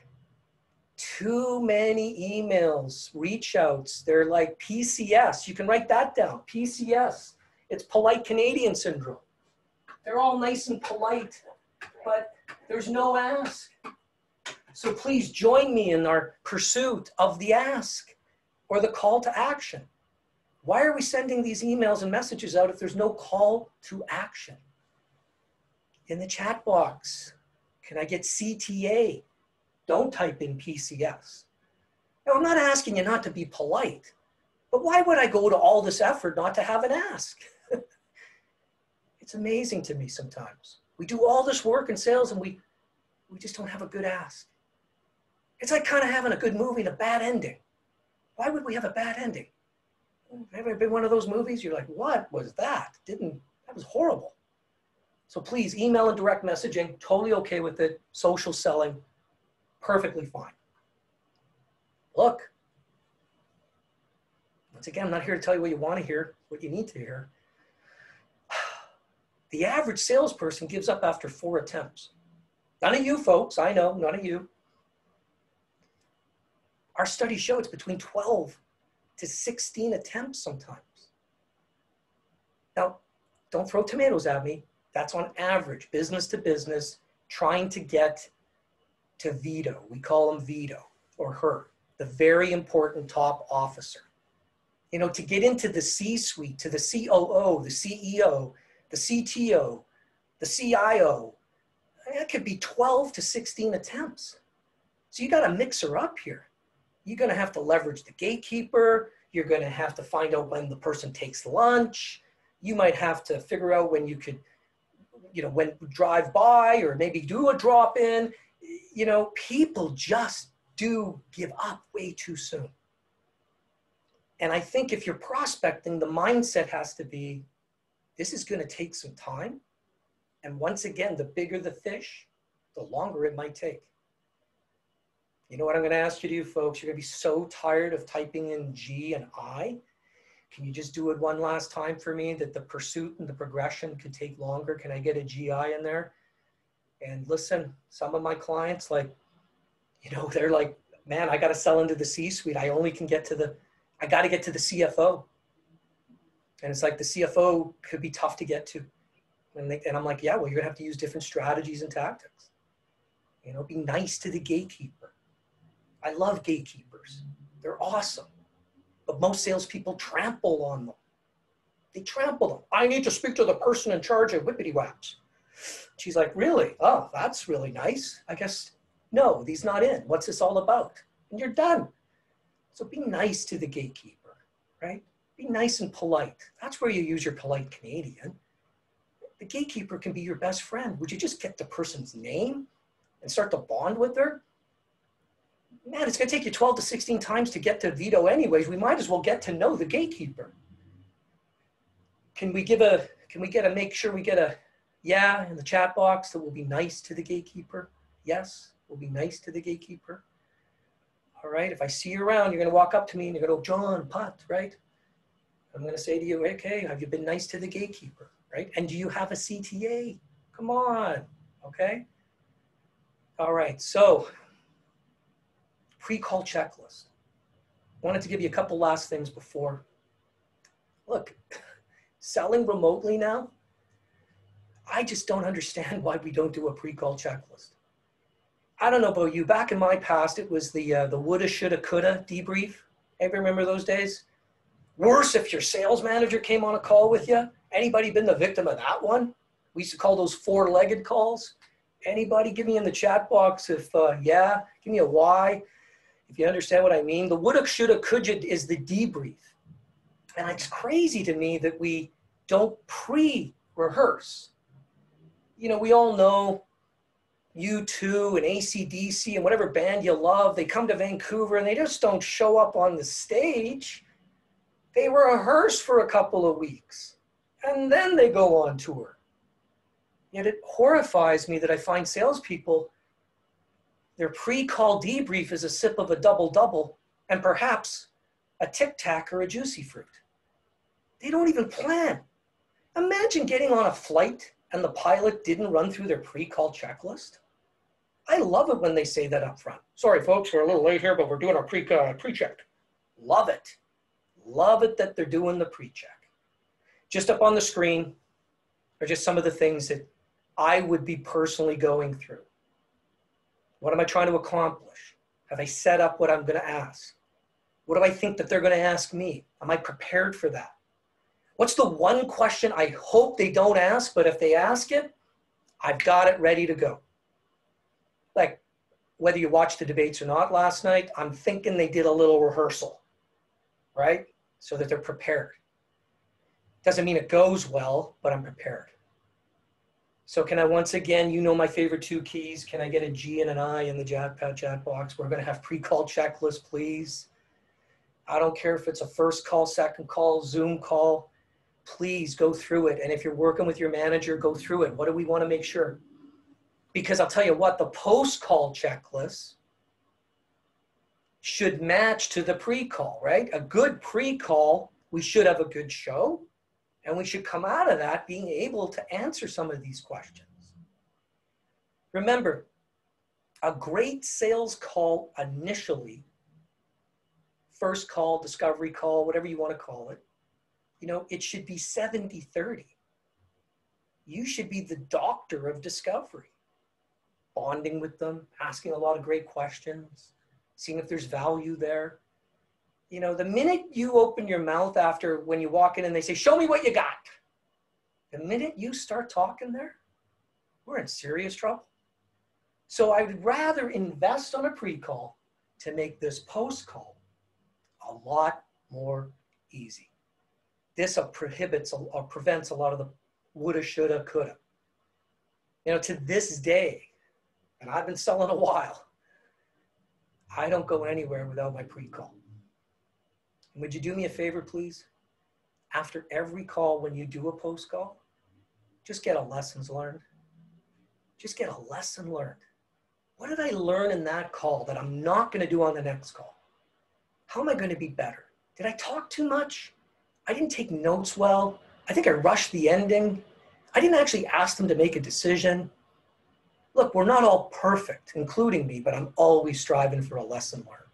Too many emails, reach outs. They're like PCS. You can write that down. PCS. It's polite Canadian syndrome. They're all nice and polite, but there's no ask. So please join me in our pursuit of the ask or the call to action. Why are we sending these emails and messages out if there's no call to action? In the chat box, can I get CTA? Don't type in PCS. Now, I'm not asking you not to be polite, but why would I go to all this effort not to have an ask? It's amazing to me sometimes. We do all this work in sales and we just don't have a good ask. It's like kind of having a good movie and a bad ending. Why would we have a bad ending? Ever been one of those movies? You're like, what was that? That was horrible. So please, email and direct messaging, totally okay with it. Social selling, perfectly fine. Look, once again, I'm not here to tell you what you want to hear, what you need to hear. The average salesperson gives up after 4 attempts. None of you folks, I know, none of you. Our studies show it's between 12 to 16 attempts sometimes. Now, don't throw tomatoes at me. That's on average, business to business, trying to get to veto. We call him veto or her, the very important top officer. You know, to get into the C-suite, to the COO, the CEO, the CTO, the CIO, that could be 12 to 16 attempts. So you got to mix her up here. You're going to have to leverage the gatekeeper. You're going to have to find out when the person takes lunch. You might have to figure out when you could, you know, when drive by or maybe do a drop in. You know, people just do give up way too soon. And I think if you're prospecting, the mindset has to be, this is going to take some time. And once again, the bigger the fish, the longer it might take. You know what I'm going to ask you to do, folks? You're going to be so tired of typing in G and I. Can you just do it one last time for me, that the pursuit and the progression could take longer? Can I get a GI in there? And listen, some of my clients, like, you know, they're like, man, I got to sell into the C-suite. I only can get to I got to get to the CFO. And it's like the CFO could be tough to get to. And I'm like, yeah, well, you're going to have to use different strategies and tactics. You know, be nice to the gatekeeper. I love gatekeepers. They're awesome. But most salespeople trample on them. They trample them. I need to speak to the person in charge of whippity whaps. She's like, really? Oh, that's really nice. I guess, no, he's not in. What's this all about? And you're done. So be nice to the gatekeeper, right? Be nice and polite. That's where you use your polite Canadian. The gatekeeper can be your best friend. Would you just get the person's name and start to bond with her? man, it's going to take you 12 to 16 times to get to veto anyways. We might as well get to know the gatekeeper. Can we make sure we get a yeah in the chat box that we'll be nice to the gatekeeper? Yes, we'll be nice to the gatekeeper. All right, if I see you around, you're going to walk up to me and you're going to go, John, Pat, right? I'm going to say to you, okay, have you been nice to the gatekeeper, right? And do you have a CTA? Come on, okay? All right, so pre-call checklist. Wanted to give you a couple last things before. Look, selling remotely now, I just don't understand why we don't do a pre-call checklist. I don't know about you, back in my past, it was the woulda, shoulda, coulda debrief. Ever remember those days? Worse if your sales manager came on a call with you. Anybody been the victim of that one? We used to call those four-legged calls. Anybody? Give me in the chat box if, yeah, give me a why, if you understand what I mean. The woulda, shoulda, coulda is the debrief. And it's crazy to me that we don't pre-rehearse. You know, we all know U2 and AC/DC and whatever band you love, they come to Vancouver and they just don't show up on the stage. They rehearse for a couple of weeks and then they go on tour. Yet it horrifies me that I find salespeople, their pre-call debrief is a sip of a double-double and perhaps a Tic Tac or a Juicy Fruit. They don't even plan. Imagine getting on a flight and the pilot didn't run through their pre-call checklist. I love it when they say that up front. Sorry, folks, we're a little late here, but we're doing our pre-check. Love it. Love it that they're doing the pre-check. Just up on the screen are just some of the things that I would be personally going through. What am I trying to accomplish? Have I set up what I'm going to ask? What do I think that they're going to ask me? Am I prepared for that? What's the one question I hope they don't ask, but if they ask it, I've got it ready to go. Like whether you watched the debates or not last night, I'm thinking they did a little rehearsal, right? So that they're prepared. Doesn't mean it goes well, but I'm prepared. So can I once again, you know my favorite two keys. Can I get a G and an I in the chat box? We're going to have pre-call checklist, please. I don't care if it's a first call, second call, Zoom call. Please go through it. And if you're working with your manager, go through it. What do we want to make sure? Because I'll tell you what, the post-call checklist should match to the pre-call, right? A good pre-call, we should have a good show. And we should come out of that being able to answer some of these questions. Remember, a great sales call initially, first call, discovery call, whatever you want to call it, you know, it should be 70-30. You should be the doctor of discovery, bonding with them, asking a lot of great questions, seeing if there's value there. You know, the minute you open your mouth after when you walk in and they say, show me what you got. The minute you start talking there, we're in serious trouble. So I would rather invest on a pre-call to make this post-call a lot more easy. This prohibits or prevents a lot of the woulda, shoulda, coulda. You know, to this day, and I've been selling a while, I don't go anywhere without my pre-call. Would you do me a favor, please? After every call, when you do a post call, just get a lessons learned. Just get a lesson learned. What did I learn in that call that I'm not going to do on the next call? How am I going to be better? Did I talk too much? I didn't take notes well. I think I rushed the ending. I didn't actually ask them to make a decision. Look, we're not all perfect, including me, but I'm always striving for a lesson learned.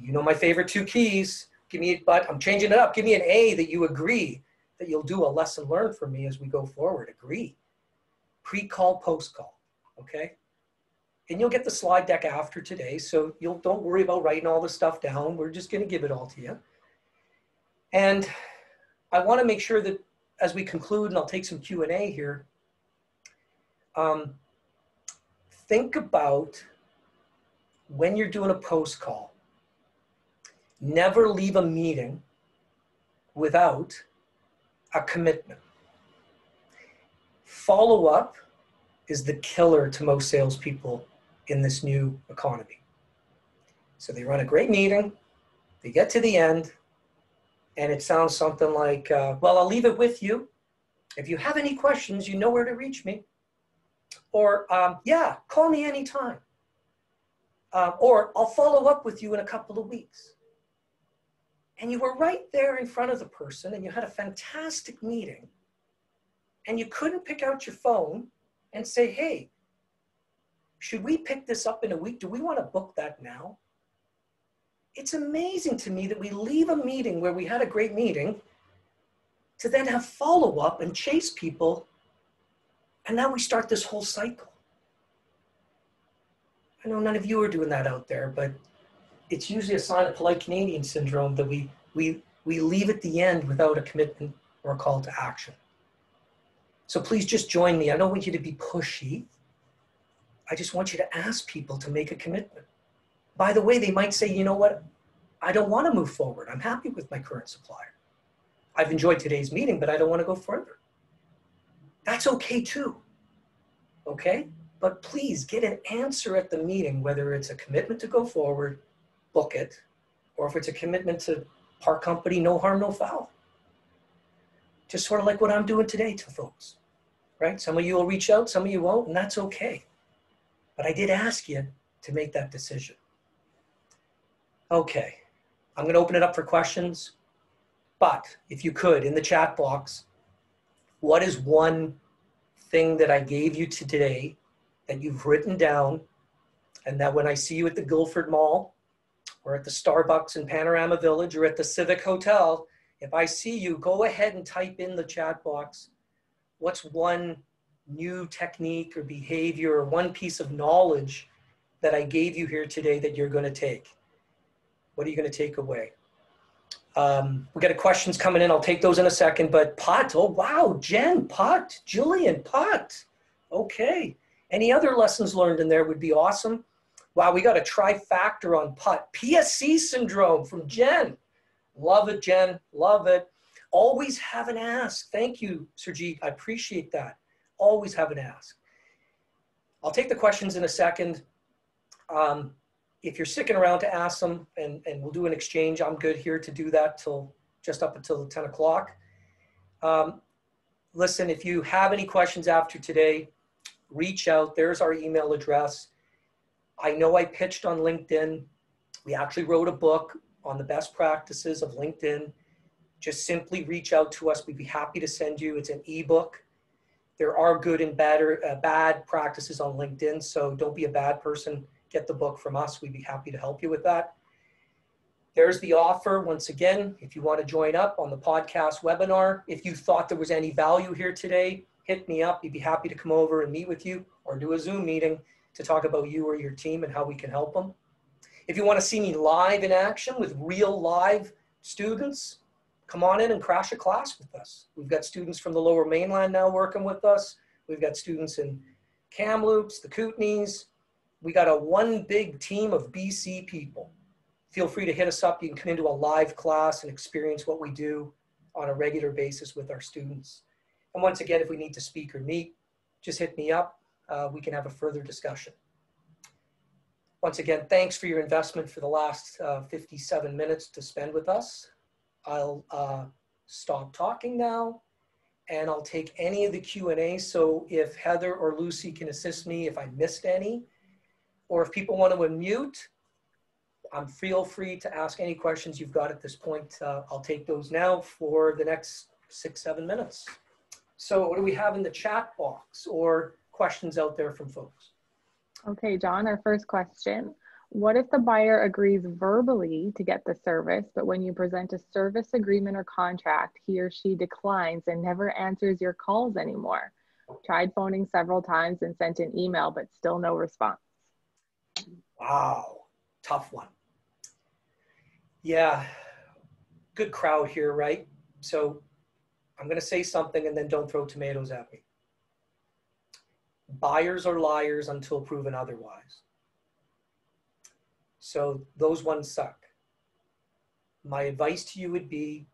You know my favorite two keys. Give me, but I'm changing it up. Give me an A that you agree that you'll do a lesson learned for me as we go forward. Agree. Pre-call, post-call, okay? And you'll get the slide deck after today, so don't worry about writing all the stuff down. We're just going to give it all to you. And I want to make sure that as we conclude, and I'll take some Q&A here, think about when you're doing a post-call, never leave a meeting without a commitment. Follow-up is the killer to most salespeople in this new economy. So they run a great meeting, they get to the end, and it sounds something like, well, I'll leave it with you. If you have any questions, you know where to reach me. Or, yeah, call me anytime. Or I'll follow up with you in a couple of weeks. And you were right there in front of the person and you had a fantastic meeting and you couldn't pick out your phone and say, hey, should we pick this up in a week? Do we want to book that now? It's amazing to me that we leave a meeting where we had a great meeting to then have follow-up and chase people. And now we start this whole cycle. I know none of you are doing that out there, but it's usually a sign of polite Canadian syndrome that we leave at the end without a commitment or a call to action. So please just join me. I don't want you to be pushy. I just want you to ask people to make a commitment. By the way, they might say, you know what? I don't want to move forward. I'm happy with my current supplier. I've enjoyed today's meeting, but I don't want to go further. That's okay too, okay? But please get an answer at the meeting, whether it's a commitment to go forward, book it, or if it's a commitment to part company, no harm, no foul. Just sort of like what I'm doing today to folks, right? Some of you will reach out, some of you won't, and that's okay. But I did ask you to make that decision. Okay, I'm gonna open it up for questions, but if you could, in the chat box, what is one thing that I gave you today that you've written down and that when I see you at the Guildford Mall or at the Starbucks in Panorama Village or at the Civic Hotel, if I see you, go ahead and type in the chat box, what's one new technique or behavior or one piece of knowledge that I gave you here today that you're gonna take? What are you gonna take away? We got questions coming in. I'll take those in a second, but PUT, oh wow, Jen, PUT, Julian, PUT. Okay. Any other lessons learned in there would be awesome. Wow, we got a trifactor on PUT. PSC syndrome from Jen. Love it, Jen, love it. Always have an ask. Thank you, Sergeet, I appreciate that. Always have an ask. I'll take the questions in a second. If you're sticking around to ask them and we'll do an exchange, I'm good here to do that till just up until 10 o'clock. Listen, if you have any questions after today, reach out. There's our email address. I know I pitched on LinkedIn. We actually wrote a book on the best practices of LinkedIn. Just simply reach out to us. We'd be happy to send you. It's an ebook. There are good and bad practices on LinkedIn, so don't be a bad person. Get the book from us. We'd be happy to help you with that. There's the offer. Once again, if you want to join up on the podcast webinar, if you thought there was any value here today, hit me up. We'd be happy to come over and meet with you or do a Zoom meeting to talk about you or your team and how we can help them. If you want to see me live in action with real live students, come on in and crash a class with us. We've got students from the Lower Mainland now working with us. We've got students in Kamloops, the Kootenays. We got a one big team of BC people. Feel free to hit us up. You can come into a live class and experience what we do on a regular basis with our students. And once again, if we need to speak or meet, just hit me up. We can have a further discussion. Once again, thanks for your investment for the last 57 minutes to spend with us. I'll stop talking now and I'll take any of the Q&A. So if Heather or Lucy can assist me if I missed any, or if people want to unmute, feel free to ask any questions you've got at this point. I'll take those now for the next 6-7 minutes. So what do we have in the chat box or questions out there from folks? Okay, John, our first question. What if the buyer agrees verbally to get the service, but when you present a service agreement or contract, he or she declines and never answers your calls anymore? Tried phoning several times and sent an email, but still no response. Wow, tough one. Yeah, good crowd here, right? So I'm going to say something and then don't throw tomatoes at me. Buyers are liars until proven otherwise. So those ones suck. My advice to you would be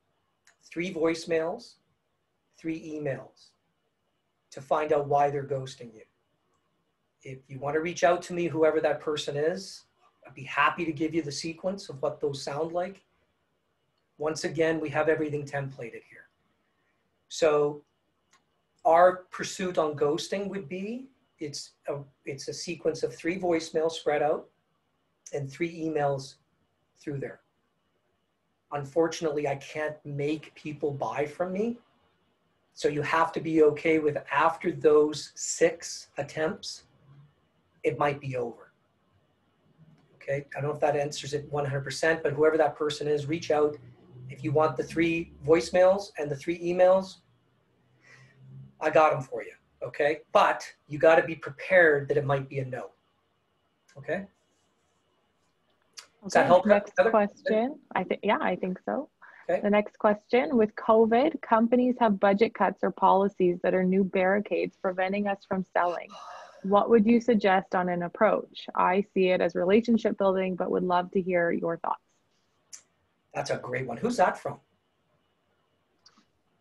3 voicemails, 3 emails to find out why they're ghosting you. If you want to reach out to me, whoever that person is, I'd be happy to give you the sequence of what those sound like. Once again, we have everything templated here. So our pursuit on ghosting would be, it's a sequence of 3 voicemails spread out and 3 emails through there. Unfortunately, I can't make people buy from me. So you have to be okay with, after those 6 attempts, it might be over. Okay, I don't know if that answers it 100%, but whoever that person is, reach out. If you want the 3 voicemails and the 3 emails, I got them for you, okay? But you got to be prepared that it might be a no, okay? Does that help? Next question. I think so. Okay. The next question, with COVID, companies have budget cuts or policies that are new barricades preventing us from selling. What would you suggest on an approach? I see it as relationship building, but would love to hear your thoughts. That's a great one. Who's that from?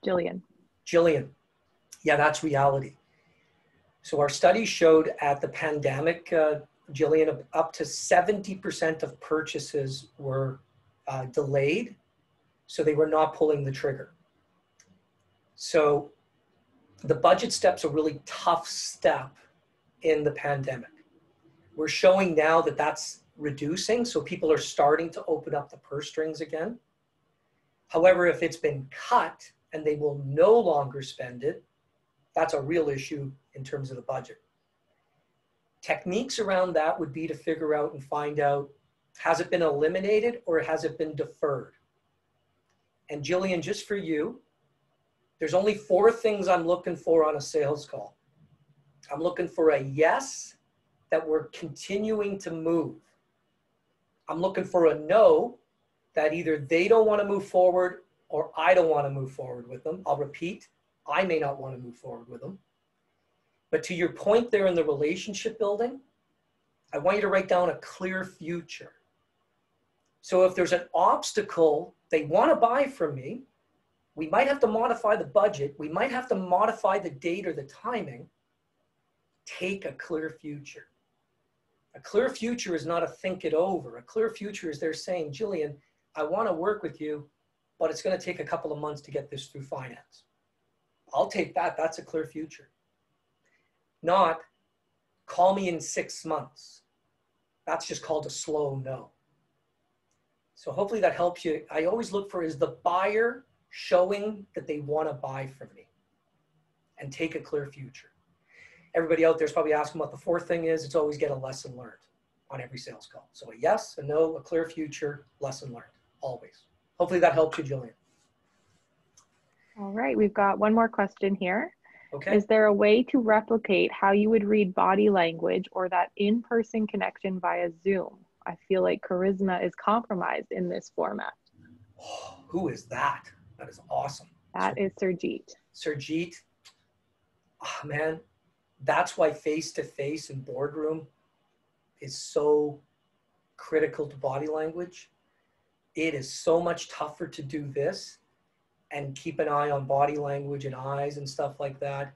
Jillian. Jillian. Yeah, that's reality. So our studies showed at the pandemic, Jillian, up to 70% of purchases were delayed. So they were not pulling the trigger. So the budget step's a really tough step in the pandemic. We're showing now that that's reducing, so people are starting to open up the purse strings again. However, if it's been cut and they will no longer spend it, that's a real issue in terms of the budget. Techniques around that would be to figure out and find out, has it been eliminated or has it been deferred? And Jillian, just for you, there's only 4 things I'm looking for on a sales call. I'm looking for a yes, that we're continuing to move. I'm looking for a no, that either they don't want to move forward or I don't want to move forward with them. I'll repeat, I may not want to move forward with them. But to your point there in the relationship building, I want you to write down a clear future. So if there's an obstacle they want to buy from me, we might have to modify the budget. We might have to modify the date or the timing. Take a clear future. A clear future is not a think it over. A clear future is they're saying, Jillian, I want to work with you, but it's going to take a couple of months to get this through finance. I'll take that. That's a clear future. Not, call me in 6 months. That's just called a slow no. So hopefully that helps you. I always look for, is the buyer showing that they want to buy from me? And take a clear future. Everybody out there is probably asking what the 4th thing is. It's always get a lesson learned on every sales call. So a yes, a no, a clear future, lesson learned, always. Hopefully that helps you, Jillian. All right, we've got one more question here. Okay. Is there a way to replicate how you would read body language or that in-person connection via Zoom? I feel like charisma is compromised in this format. Oh, who is that? That is awesome. That is Surjeet. Surjeet, oh, man, that's why face-to-face and boardroom is so critical to body language. It is so much tougher to do this and keep an eye on body language and eyes and stuff like that.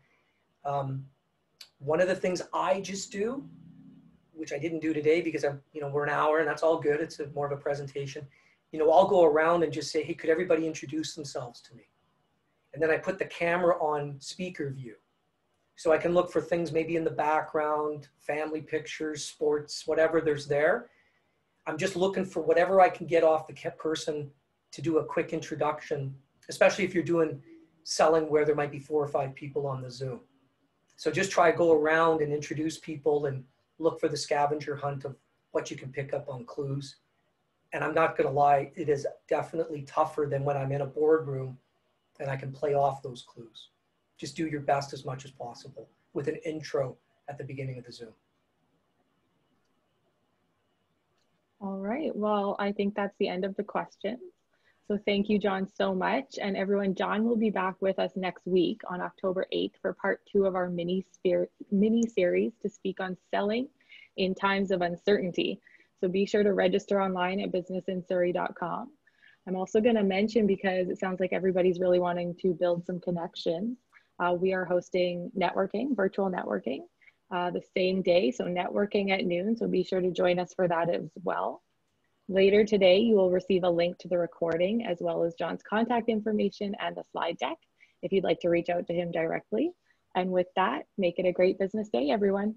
One of the things I just do, which I didn't do today because we're an hour and that's all good. It's more of a presentation. I'll go around and just say, hey, could everybody introduce themselves to me? And then I put the camera on speaker view. So I can look for things maybe in the background, family pictures, sports, whatever there's there. I'm just looking for whatever I can get off the person to do a quick introduction, especially if you're doing selling where there might be 4 or 5 people on the Zoom. So just try to go around and introduce people and look for the scavenger hunt of what you can pick up on clues. And I'm not going to lie, it is definitely tougher than when I'm in a boardroom and I can play off those clues. Just do your best as much as possible with an intro at the beginning of the Zoom. All right, well, I think that's the end of the questions. So thank you, John, so much. And everyone, John will be back with us next week on October 8th for part 2 of our mini series to speak on selling in times of uncertainty. So be sure to register online at businessinsurrey.com. I'm also going to mention, because it sounds like everybody's really wanting to build some connections, we are hosting networking, virtual networking, the same day, so networking at noon, so be sure to join us for that as well. Later today, you will receive a link to the recording as well as John's contact information and the slide deck if you'd like to reach out to him directly. And with that, make it a great business day, everyone.